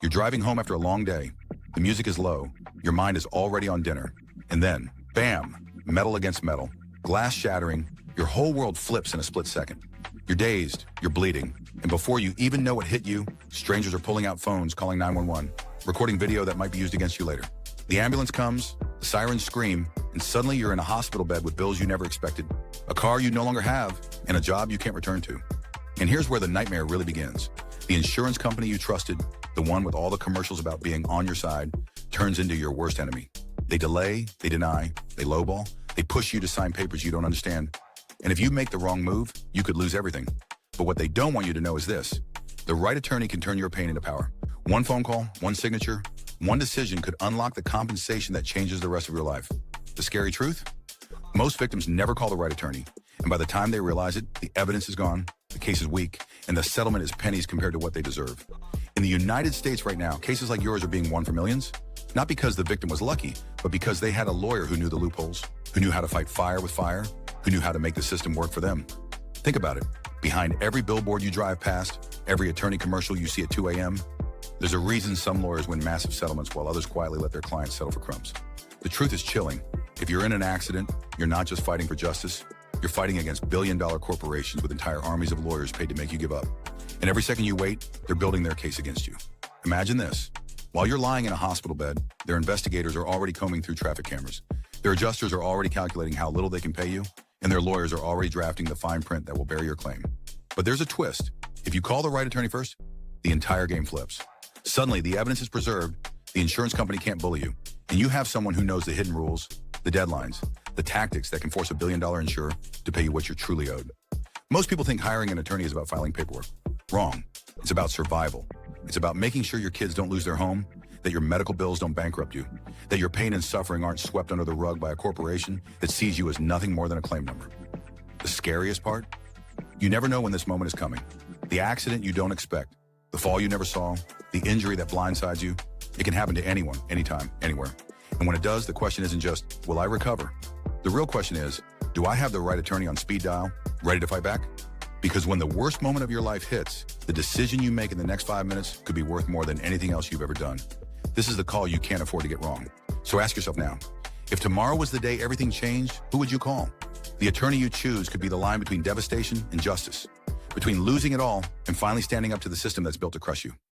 You're driving home after a long day. The music is low. Your mind is already on dinner. And then, bam, metal against metal, glass shattering. Your whole world flips in a split second. You're dazed, you're bleeding, and before you even know what hit you, strangers are pulling out phones, calling 911, recording video that might be used against you later. The ambulance comes, the sirens scream, and suddenly you're in a hospital bed with bills you never expected, a car you no longer have, and a job you can't return to. And here's where the nightmare really begins. The insurance company you trusted, the one with all the commercials about being on your side, turns into your worst enemy. They delay, they deny, they lowball, they push you to sign papers you don't understand. And if you make the wrong move, you could lose everything. But what they don't want you to know is this. The right attorney can turn your pain into power. One phone call, one signature, one decision could unlock the compensation that changes the rest of your life. The scary truth? Most victims never call the right attorney. And by the time they realize it, the evidence is gone, the case is weak, and the settlement is pennies compared to what they deserve. In the United States right now, cases like yours are being won for millions, not because the victim was lucky, but because they had a lawyer who knew the loopholes, who knew how to fight fire with fire, who knew how to make the system work for them. Think about it. Behind every billboard you drive past, every attorney commercial you see at 2 a.m., there's a reason some lawyers win massive settlements while others quietly let their clients settle for crumbs. The truth is chilling. If you're in an accident, you're not just fighting for justice, you're fighting against billion-dollar corporations with entire armies of lawyers paid to make you give up. And every second you wait, they're building their case against you. Imagine this. While you're lying in a hospital bed, their investigators are already combing through traffic cameras. Their adjusters are already calculating how little they can pay you, and their lawyers are already drafting the fine print that will bear your claim. But there's a twist. If you call the right attorney first, the entire game flips. Suddenly, the evidence is preserved, the insurance company can't bully you, and you have someone who knows the hidden rules, the deadlines, the tactics that can force a billion-dollar insurer to pay you what you're truly owed. Most people think hiring an attorney is about filing paperwork. Wrong. It's about survival. It's about making sure your kids don't lose their home, that your medical bills don't bankrupt you, that your pain and suffering aren't swept under the rug by a corporation that sees you as nothing more than a claim number. The scariest part? You never know when this moment is coming. The accident you don't expect, the fall you never saw, the injury that blindsides you, it can happen to anyone, anytime, anywhere. And when it does, the question isn't just, will I recover? The real question is, do I have the right attorney on speed dial, ready to fight back? Because when the worst moment of your life hits, the decision you make in the next 5 minutes could be worth more than anything else you've ever done. This is the call you can't afford to get wrong. So ask yourself now, if tomorrow was the day everything changed, who would you call? The attorney you choose could be the line between devastation and justice, between losing it all and finally standing up to the system that's built to crush you.